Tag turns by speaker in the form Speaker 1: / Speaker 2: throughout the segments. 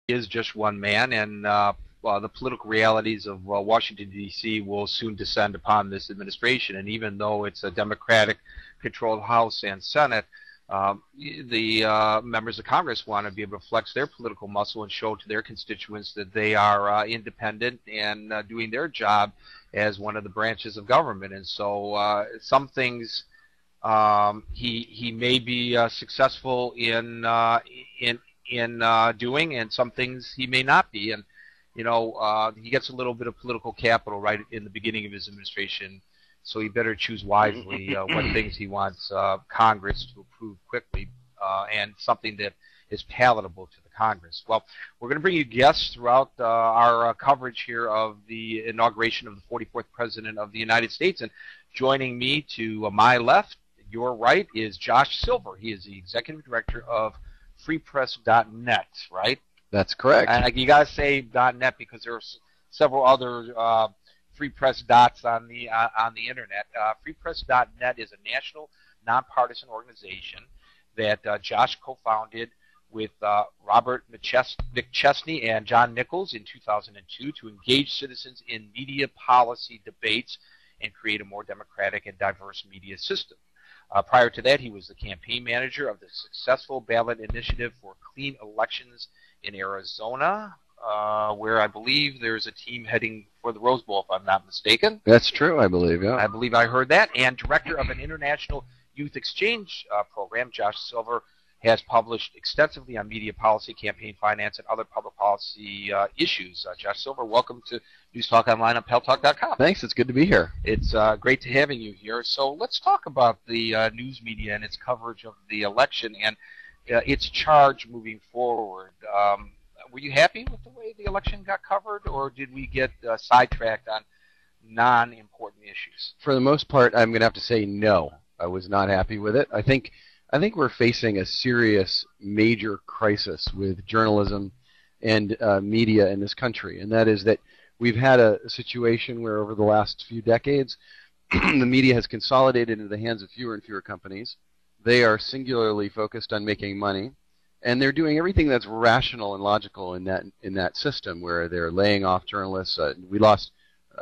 Speaker 1: is just one man, and the political realities of Washington, D.C. will soon descend upon this administration. And even though it's a Democratic-controlled House and Senate, the members of Congress want to be able to flex their political muscle and show to their constituents that they are independent and doing their job as one of the branches of government. And so some things he may be successful in doing, and some things he may not be. And he gets a little bit of political capital right in the beginning of his administration, so he better choose wisely what things he wants Congress to approve quickly, and something that is palatable to the Congress. Well, we're going to bring you guests throughout our coverage here of the inauguration of the 44th President of the United States. And joining me to my left, your right, is Josh Silver. He is the Executive Director of freepress.net, right?
Speaker 2: That's correct.
Speaker 1: And you got to say .net because there are several other free press dots on the internet. Freepress.net is a national nonpartisan organization that Josh co-founded with Robert McChesney and John Nichols in 2002 to engage citizens in media policy debates and create a more democratic and diverse media system. Prior to that, he was the campaign manager of the successful ballot initiative for clean elections in Arizona, where I believe there's a team heading for the Rose Bowl, if I'm not mistaken.
Speaker 2: That's true, I believe, yeah.
Speaker 1: I believe I heard that. And director of an international youth exchange program, Josh Silver has published extensively on media policy, campaign finance, and other public policy issues. Josh Silver, welcome to News Talk Online on Paltalk.com.
Speaker 2: Thanks, it's good to be here.
Speaker 1: It's great to having you here. So let's talk about the news media and its coverage of the election and its charge moving forward. Were you happy with the way the election got covered, or did we get sidetracked on non-important issues?
Speaker 2: For the most part, I'm going to have to say no. I was not happy with it. I think we're facing a serious, major crisis with journalism and media in this country, and that is that we've had a situation where over the last few decades, the media has consolidated into the hands of fewer and fewer companies. They are singularly focused on making money, and they're doing everything that's rational and logical in that system, where they're laying off journalists. We lost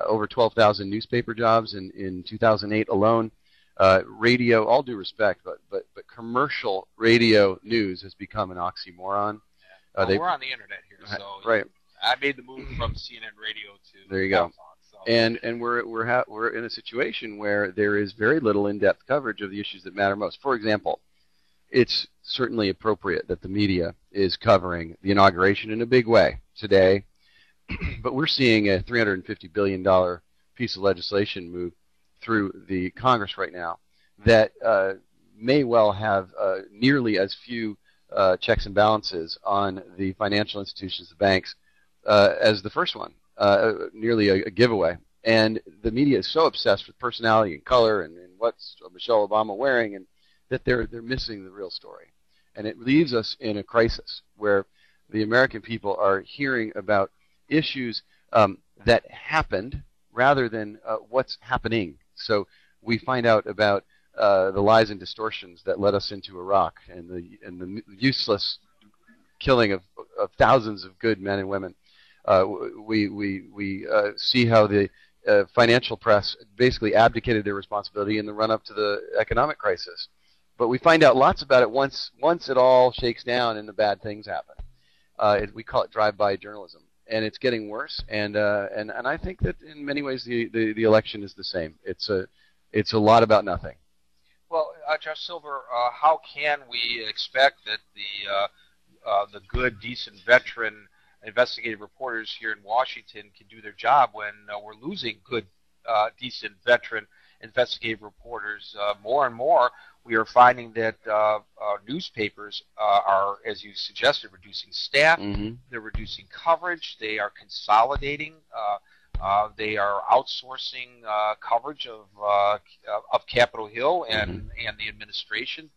Speaker 2: over 12,000 newspaper jobs in 2008 alone. Radio, all due respect, but commercial radio news has become an oxymoron.
Speaker 1: Well, we're on the internet here, so
Speaker 2: right.
Speaker 1: I made the move from CNN radio to
Speaker 2: there you go.
Speaker 1: Paltalk, so.
Speaker 2: And we're in a situation where there is very little in-depth coverage of the issues that matter most. For example, it's certainly appropriate that the media is covering the inauguration in a big way today, but we're seeing a $350 billion piece of legislation move through the Congress right now that may well have nearly as few checks and balances on the financial institutions, the banks, as the first one, nearly a giveaway. And the media is so obsessed with personality and color and what's Michelle Obama wearing, and that they're missing the real story. And it leaves us in a crisis where the American people are hearing about issues that happened rather than what's happening. So we find out about the lies and distortions that led us into Iraq and the useless killing of thousands of good men and women. We see how the financial press basically abdicated their responsibility in the run-up to the economic crisis. But we find out lots about it once it all shakes down and the bad things happen. We call it drive-by journalism. And it's getting worse, and I think that in many ways the election is the same. It's a lot about nothing.
Speaker 1: Well, Josh Silver, how can we expect that the good, decent, veteran investigative reporters here in Washington can do their job when we're losing good, decent, veteran investigative reporters more and more? We are finding that newspapers are, as you suggested, reducing staff.
Speaker 2: Mm-hmm.
Speaker 1: They're reducing coverage. They are consolidating. They are outsourcing coverage of Capitol Hill and the administration.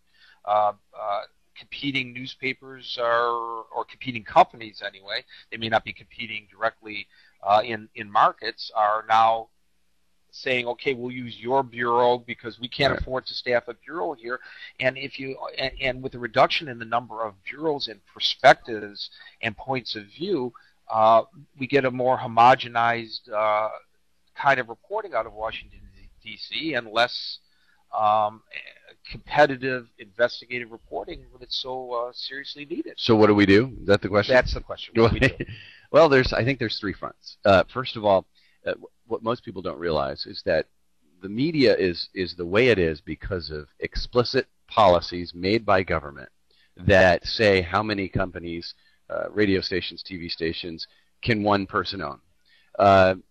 Speaker 1: Competing newspapers or competing companies anyway, they may not be competing directly in markets, are now saying, okay, we'll use your bureau because we can't
Speaker 2: Right.
Speaker 1: afford to staff a bureau here. And if you and with the reduction in the number of bureaus and perspectives and points of view, we get a more homogenized kind of reporting out of Washington, D.C., and less competitive investigative reporting that's so seriously needed.
Speaker 2: So what do we do? Is that the question?
Speaker 1: That's the question. What do we do?
Speaker 2: Well, I think there's three fronts. First of all, what most people don't realize is that the media is the way it is because of explicit policies made by government that say how many companies, radio stations, TV stations, can one person own.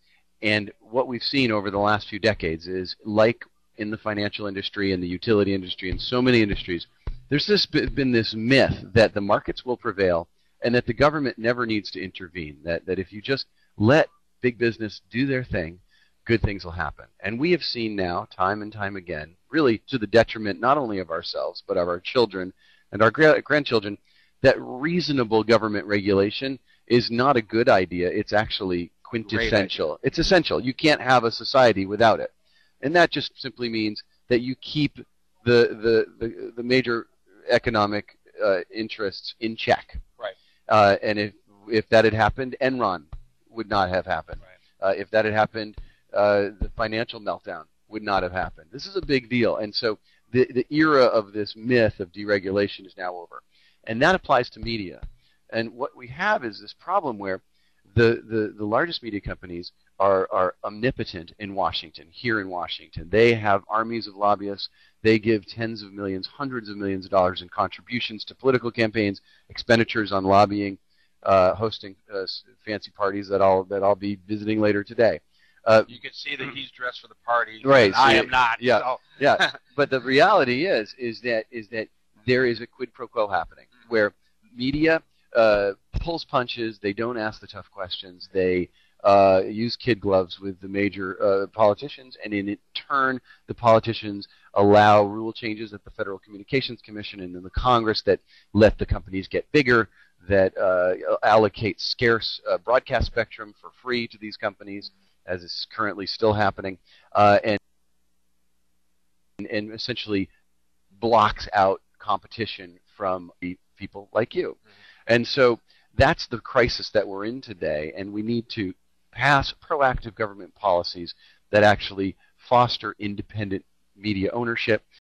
Speaker 2: And what we've seen over the last few decades is, like in the financial industry and the utility industry and so many industries, there's been this myth that the markets will prevail and that the government never needs to intervene, that if you just let big business do their thing, good things will happen. And we have seen now, time and time again, really to the detriment not only of ourselves, but of our children and our grandchildren, that reasonable government regulation is not a good idea. It's actually quintessential. It's essential. You can't have a society without it. And that just simply means that you keep the major economic interests in check.
Speaker 1: Right.
Speaker 2: And if that had happened, Enron would not have happened.
Speaker 1: Right.
Speaker 2: If that had happened, the financial meltdown would not have happened. This is a big deal. And so the era of this myth of deregulation is now over. And that applies to media. And what we have is this problem where the largest media companies are omnipotent in Washington, here in Washington. They have armies of lobbyists. They give tens of millions, hundreds of millions of dollars in contributions to political campaigns, expenditures on lobbying, hosting fancy parties that I'll be visiting later today.
Speaker 1: You can see that he's dressed for the party,
Speaker 2: right?
Speaker 1: And I am not.
Speaker 2: Yeah,
Speaker 1: so.
Speaker 2: yeah. But the reality is that there is a quid pro quo happening where media pulls punches. They don't ask the tough questions. They use kid gloves with the major politicians, and in turn, the politicians allow rule changes at the Federal Communications Commission and in the Congress that let the companies get bigger, that allocate scarce broadcast spectrum for free to these companies, as is currently still happening, and essentially blocks out competition from people like you. And so that's the crisis that we're in today, and we need to pass proactive government policies that actually foster independent media ownership,